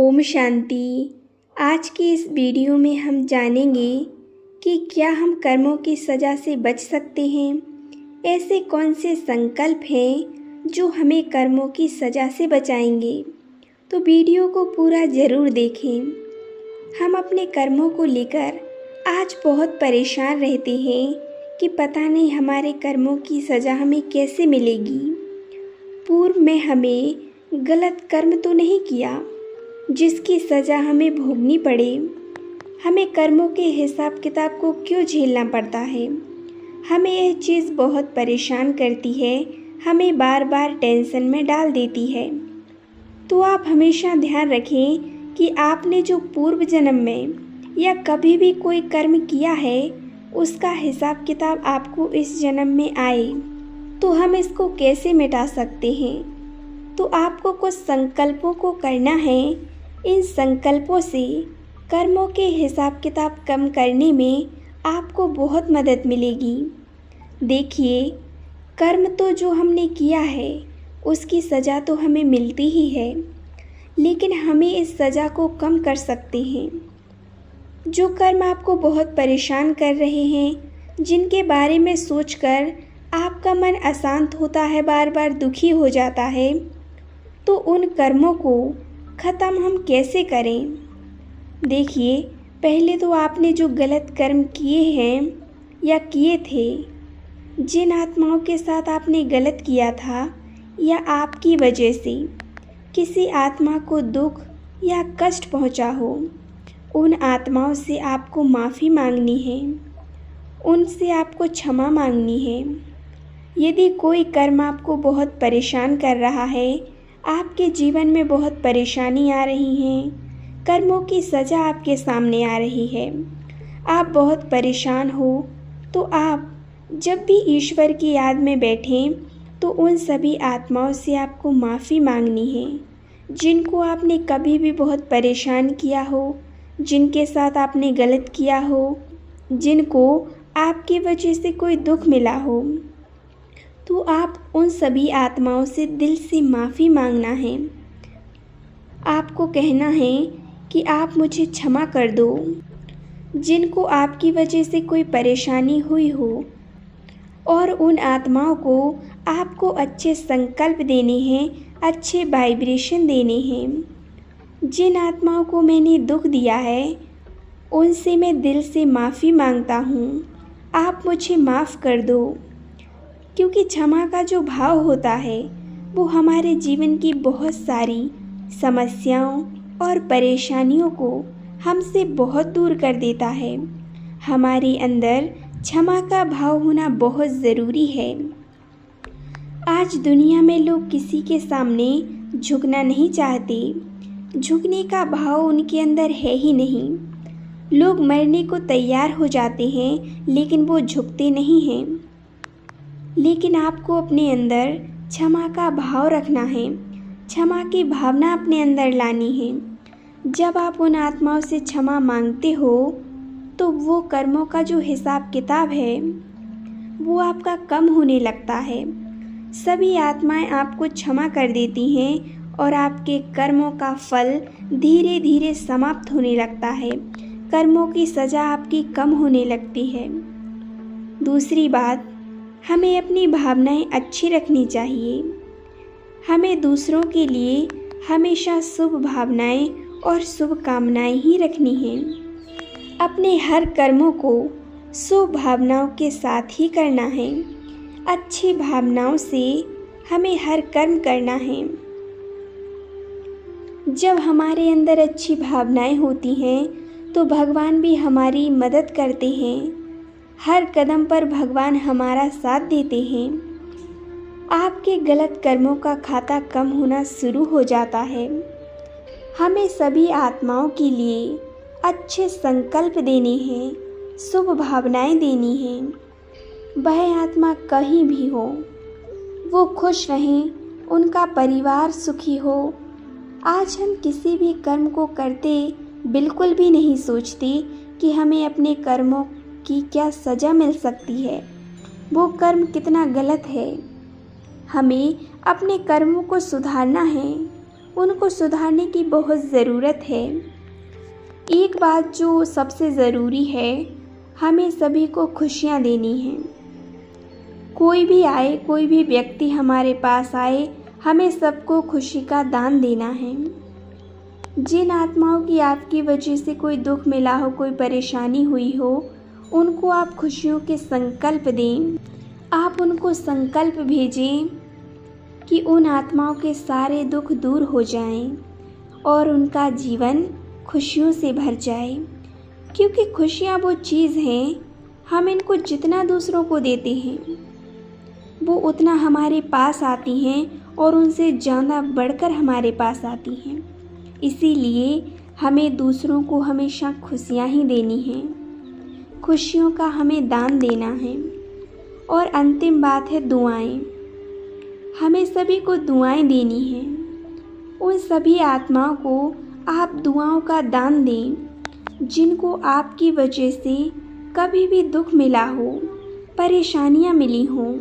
ओम शांति। आज की इस वीडियो में हम जानेंगे कि क्या हम कर्मों की सज़ा से बच सकते हैं। ऐसे कौन से संकल्प हैं जो हमें कर्मों की सज़ा से बचाएंगे। तो वीडियो को पूरा ज़रूर देखें। हम अपने कर्मों को लेकर आज बहुत परेशान रहते हैं कि पता नहीं हमारे कर्मों की सज़ा हमें कैसे मिलेगी। पूर्व में हमें गलत कर्म तो नहीं किया जिसकी सज़ा हमें भोगनी पड़े। हमें कर्मों के हिसाब किताब को क्यों झेलना पड़ता है। हमें यह चीज़ बहुत परेशान करती है, हमें बार बार टेंशन में डाल देती है। तो आप हमेशा ध्यान रखें कि आपने जो पूर्व जन्म में या कभी भी कोई कर्म किया है उसका हिसाब किताब आपको इस जन्म में आए तो हम इसको कैसे मिटा सकते हैं। तो आपको कुछ संकल्पों को करना है। इन संकल्पों से कर्मों के हिसाब किताब कम करने में आपको बहुत मदद मिलेगी। देखिए, कर्म तो जो हमने किया है उसकी सज़ा तो हमें मिलती ही है, लेकिन हमें इस सज़ा को कम कर सकते हैं। जो कर्म आपको बहुत परेशान कर रहे हैं, जिनके बारे में सोचकर आपका मन अशांत होता है, बार बार दुखी हो जाता है, तो उन कर्मों को ख़त्म हम कैसे करें। देखिए, पहले तो आपने जो गलत कर्म किए हैं या किए थे, जिन आत्माओं के साथ आपने गलत किया था या आपकी वजह से किसी आत्मा को दुख या कष्ट पहुंचा हो, उन आत्माओं से आपको माफ़ी मांगनी है, उनसे आपको क्षमा मांगनी है। यदि कोई कर्म आपको बहुत परेशान कर रहा है, आपके जीवन में बहुत परेशानी आ रही है, कर्मों की सज़ा आपके सामने आ रही है, आप बहुत परेशान हो, तो आप जब भी ईश्वर की याद में बैठें तो उन सभी आत्माओं से आपको माफ़ी मांगनी है जिनको आपने कभी भी बहुत परेशान किया हो, जिनके साथ आपने गलत किया हो, जिनको आपकी वजह से कोई दुख मिला हो। तो आप उन सभी आत्माओं से दिल से माफ़ी मांगना है। आपको कहना है कि आप मुझे क्षमा कर दो। जिनको आपकी वजह से कोई परेशानी हुई हो, और उन आत्माओं को आपको अच्छे संकल्प देने हैं, अच्छे वाइब्रेशन देने हैं। जिन आत्माओं को मैंने दुख दिया है उनसे मैं दिल से माफ़ी मांगता हूँ, आप मुझे माफ़ कर दो। क्योंकि क्षमा का जो भाव होता है वो हमारे जीवन की बहुत सारी समस्याओं और परेशानियों को हमसे बहुत दूर कर देता है। हमारे अंदर क्षमा का भाव होना बहुत ज़रूरी है। आज दुनिया में लोग किसी के सामने झुकना नहीं चाहते, झुकने का भाव उनके अंदर है ही नहीं। लोग मरने को तैयार हो जाते हैं लेकिन वो झुकते नहीं हैं। लेकिन आपको अपने अंदर क्षमा का भाव रखना है, क्षमा की भावना अपने अंदर लानी है। जब आप उन आत्माओं से क्षमा मांगते हो तो वो कर्मों का जो हिसाब किताब है वो आपका कम होने लगता है। सभी आत्माएं आपको क्षमा कर देती हैं और आपके कर्मों का फल धीरे धीरे समाप्त होने लगता है, कर्मों की सज़ा आपकी कम होने लगती है। दूसरी बात, हमें अपनी भावनाएं अच्छी रखनी चाहिए। हमें दूसरों के लिए हमेशा शुभ भावनाएं और शुभ कामनाएं ही रखनी हैं। अपने हर कर्मों को शुभ भावनाओं के साथ ही करना है। अच्छी भावनाओं से हमें हर कर्म करना है। जब हमारे अंदर अच्छी भावनाएं होती हैं तो भगवान भी हमारी मदद करते हैं। हर कदम पर भगवान हमारा साथ देते हैं। आपके गलत कर्मों का खाता कम होना शुरू हो जाता है। हमें सभी आत्माओं के लिए अच्छे संकल्प देने हैं, शुभ भावनाएं देनी हैं। वह आत्मा कहीं भी हो वो खुश रहें, उनका परिवार सुखी हो। आज हम किसी भी कर्म को करते बिल्कुल भी नहीं सोचते कि हमें अपने कर्मों की क्या सज़ा मिल सकती है, वो कर्म कितना गलत है। हमें अपने कर्मों को सुधारना है, उनको सुधारने की बहुत ज़रूरत है। एक बात जो सबसे ज़रूरी है, हमें सभी को खुशियाँ देनी हैं। कोई भी आए, कोई भी व्यक्ति हमारे पास आए, हमें सबको खुशी का दान देना है। जिन आत्माओं की आपकी वजह से कोई दुख मिला हो, कोई परेशानी हुई हो, उनको आप खुशियों के संकल्प दें। आप उनको संकल्प भेजें कि उन आत्माओं के सारे दुख दूर हो जाएं और उनका जीवन खुशियों से भर जाए। क्योंकि खुशियाँ वो चीज़ हैं, हम इनको जितना दूसरों को देते हैं, वो उतना हमारे पास आती हैं और उनसे ज़्यादा बढ़कर हमारे पास आती हैं। इसीलिए हमें दूसरों को हमेशा खुशियाँ ही देनी हैं, खुशियों का हमें दान देना है। और अंतिम बात है दुआएं। हमें सभी को दुआएं देनी हैं। उन सभी आत्माओं को आप दुआओं का दान दें, जिनको आपकी वजह से कभी भी दुख मिला हो, परेशानियां मिली हों,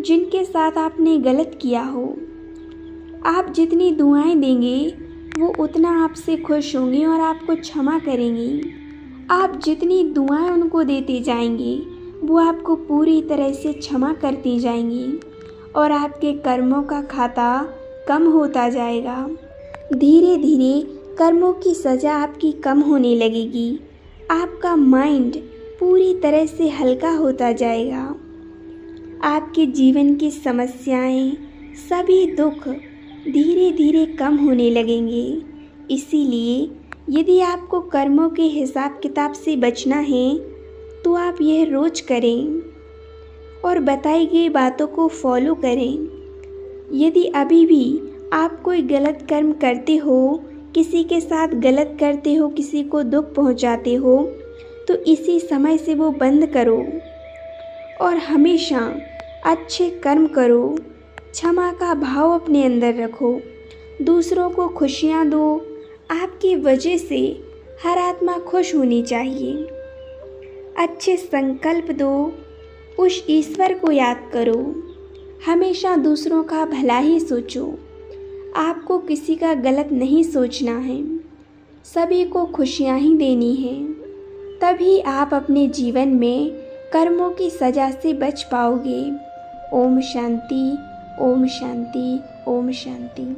जिनके साथ आपने गलत किया हो। आप जितनी दुआएं देंगे, वो उतना आपसे खुश होंगे और आपको क्षमा करेंगी। आप जितनी दुआएं उनको देते जाएंगे, वो आपको पूरी तरह से क्षमा करती जाएंगी और आपके कर्मों का खाता कम होता जाएगा। धीरे धीरे कर्मों की सज़ा आपकी कम होने लगेगी। आपका माइंड पूरी तरह से हल्का होता जाएगा। आपके जीवन की समस्याएं, सभी दुख धीरे धीरे कम होने लगेंगे। इसीलिए यदि आपको कर्मों के हिसाब किताब से बचना है, तो आप यह रोज़ करें और बताई गई बातों को फॉलो करें। यदि अभी भी आप कोई गलत कर्म करते हो, किसी के साथ गलत करते हो, किसी को दुख पहुंचाते हो, तो इसी समय से वो बंद करो और हमेशा अच्छे कर्म करो। क्षमा का भाव अपने अंदर रखो, दूसरों को खुशियाँ दो। आपकी वजह से हर आत्मा खुश होनी चाहिए। अच्छे संकल्प दो, उस ईश्वर को याद करो। हमेशा दूसरों का भला ही सोचो। आपको किसी का गलत नहीं सोचना है, सभी को खुशियाँ ही देनी हैं। तभी आप अपने जीवन में कर्मों की सज़ा से बच पाओगे। ओम शांति, ओम शांति, ओम शांति।